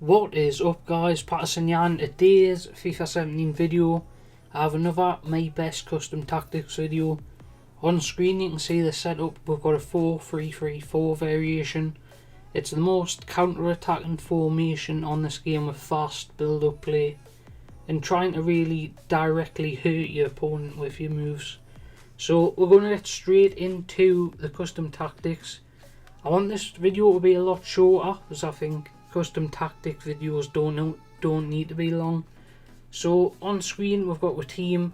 What is up guys, Patterson Yan. Today's FIFA 17 video, I have another my best custom tactics video. On screen you can see the setup. We've got a 4-3-3-4 variation. It's the most counter-attacking formation on this game with fast build-up play and trying to really directly hurt your opponent with your moves. So we're going to get straight into the custom tactics. I want this video to be a lot shorter because I think custom tactic videos don't need to be long. So on screen we've got a team.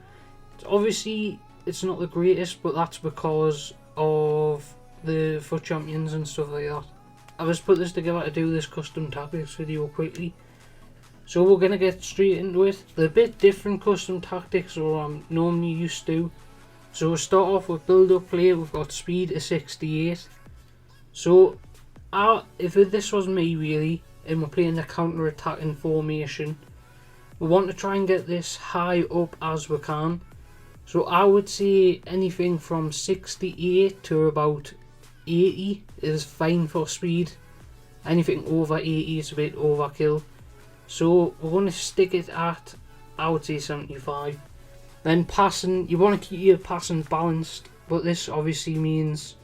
Obviously it's not the greatest, but that's because of the FUT Champions and stuff like that. I just put this together to do this custom tactics video quickly. So we're going to get straight into it. They're a bit different custom tactics than I'm normally used to. So we'll start off with build up play. We've got speed of 68. So if this was me really, and we're playing the counter-attacking formation, we want to try and get this high up as we can. So I would say anything from 68 to about 80 is fine for speed. Anything over 80 is a bit overkill. So we're going to stick it at, I would say, 75. Then passing, you want to keep your passing balanced, but this obviously means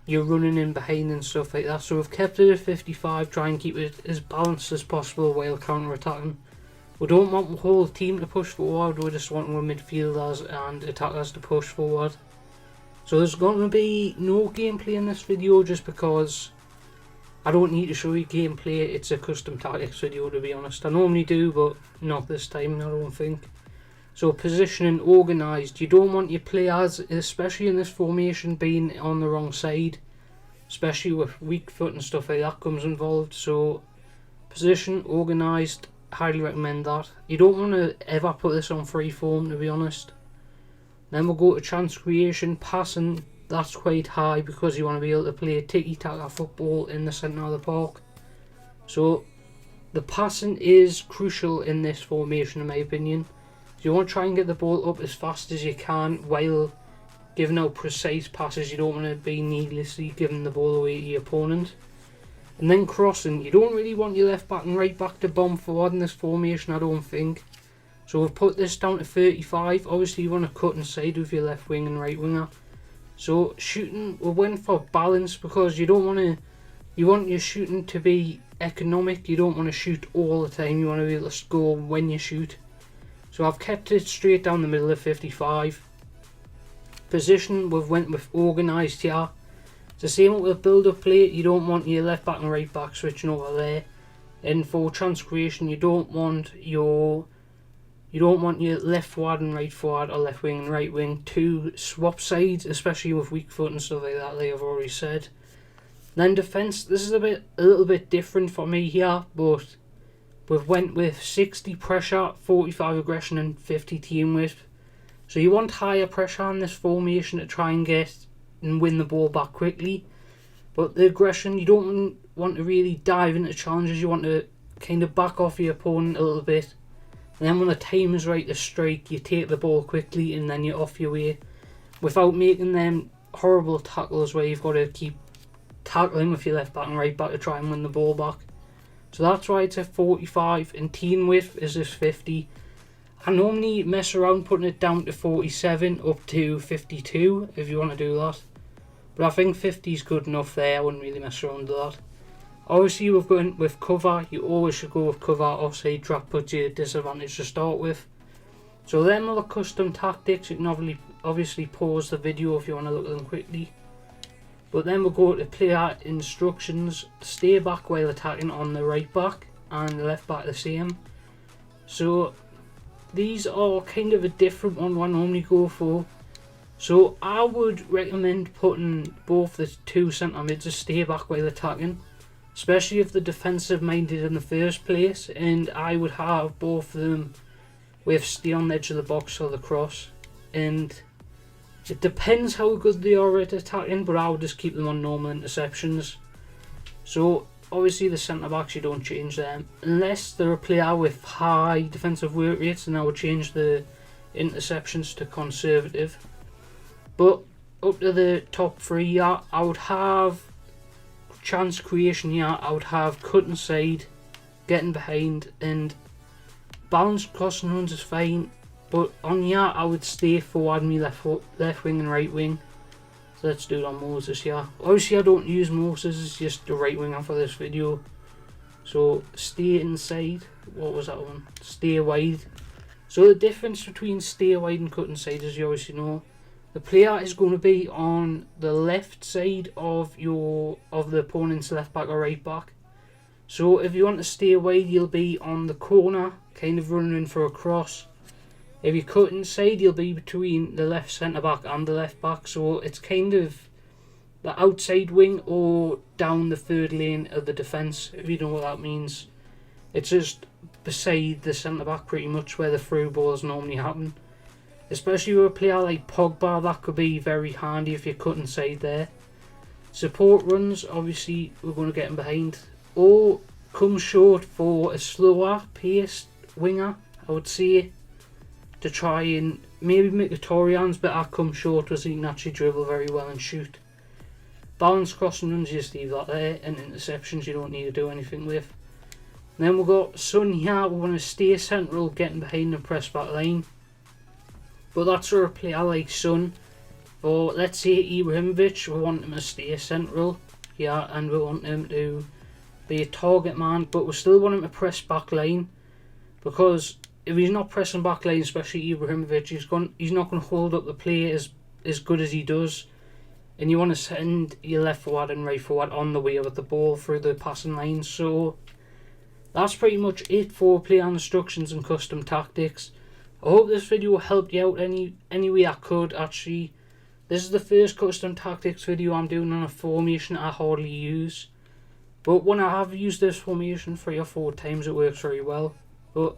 you're running in behind and stuff like that. So we've kept it at 55, try and keep it as balanced as possible while counter-attacking. We don't want the whole team to push forward, we just want our midfielders and attackers to push forward. So there's going to be no gameplay in this video just because I don't need to show you gameplay. It's a custom tactics video, to be honest. I normally do, but not this time, I don't think. So positioning organised, you don't want your players, especially in this formation, being on the wrong side, especially with weak foot and stuff like that comes involved. So position organised, highly recommend that. You don't want to ever put this on free form, to be honest. Then we'll go to chance creation. Passing, that's quite high because you want to be able to play tiki-taka football in the centre of the park. So the passing is crucial in this formation, in my opinion. You want to try and get the ball up as fast as you can while giving out precise passes. You don't want to be needlessly giving the ball away to your opponent. And then crossing, you don't really want your left back and right back to bomb forward in this formation, I don't think. So we've put this down to 35. Obviously you want to cut inside with your left wing and right winger. So shooting, we went for balance because you want your shooting to be economic. You don't want to shoot all the time, you want to be able to score when you shoot. So I've kept it straight down the middle of 55. Position, we've went with organised here. It's the same with build up play. You don't want your left back and right back switching over there. And for chance creation, you don't want your left forward and right forward or left wing and right wing to swap sides, especially with weak foot and stuff like that, like I've already said. Then defence, this is a little bit different for me here, but we've went with 60 pressure, 45 aggression and 50 team width. So you want higher pressure on this formation to try and get and win the ball back quickly. But the aggression, you don't want to really dive into challenges. You want to kind of back off your opponent a little bit. And then when the time is right to strike, you take the ball quickly and then you're off your way. Without making them horrible tackles where you've got to keep tackling with your left back and right back to try and win the ball back. So that's why it's at 45, and team width is just 50. I normally mess around putting it down to 47 up to 52 if you want to do that. But I think 50 is good enough there, I wouldn't really mess around with that. Obviously we've gone with cover, you always should go with cover. Offside drop puts you at disadvantage to start with. So them are the custom tactics. You can obviously pause the video if you want to look at them quickly. But then we'll go to player instructions. Stay back while attacking on the right back and the left back the same. So these are kind of a different one I normally go for. So I would recommend putting both the two centre mids to stay back while attacking, especially if they're defensive minded in the first place, and I would have both of them with stay on the edge of the box or the cross. And it depends how good they are at attacking, but I would just keep them on normal interceptions. So obviously the centre backs, you don't change them unless they're a player with high defensive work rates, and I would change the interceptions to conservative. But up to the top three, yeah, I would have chance creation here. I would have cut inside, getting behind, and balance crossing runs is fine, but on here I would stay forward me left wing and right wing. So let's do it on Moses here. Obviously I don't use Moses, it's just the right winger for this video. So stay inside, what was that one? Stay wide. So the difference between stay wide and cut inside, as you obviously know, the player is going to be on the left side of the opponent's left back or right back. So if you want to stay wide, you'll be on the corner, kind of running in for a cross. If you cut inside, you'll be between the left centre back and the left back. So it's kind of the outside wing or down the third lane of the defence, if you know what that means. It's just beside the centre back pretty much, where the through balls normally happen. Especially with a player like Pogba, that could be very handy if you cut inside there. Support runs, obviously we're going to get him behind, or come short for a slower paced winger, I would say, to try and maybe Mkhitaryan's better come short, because he can actually dribble very well and shoot. Balance crossing runs, you just leave that there, and interceptions you don't need to do anything with. And then we've got Son here, we're going to stay central, getting behind the press back line. But that's for a player like Son. For let's say Ibrahimovic, we want him to stay central here, and we want him to be a target man, but we still want him to press back line, because if he's not pressing back line, especially Ibrahimovic, he's not going to hold up the play as good as he does. And you want to send your left forward and right forward on the way with the ball through the passing lines. So that's pretty much it for player instructions and custom tactics. I hope this video helped you out any way I could. Actually, this is the first custom tactics video I'm doing on a formation I hardly use. But when I have used this formation 3 or 4 times, it works very well. But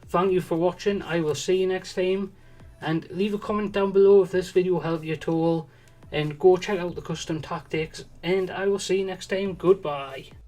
thank you for watching. I will see you next time. And leave a comment down below if this video helped you at all. And go check out the custom tactics. And I will see you next time. Goodbye.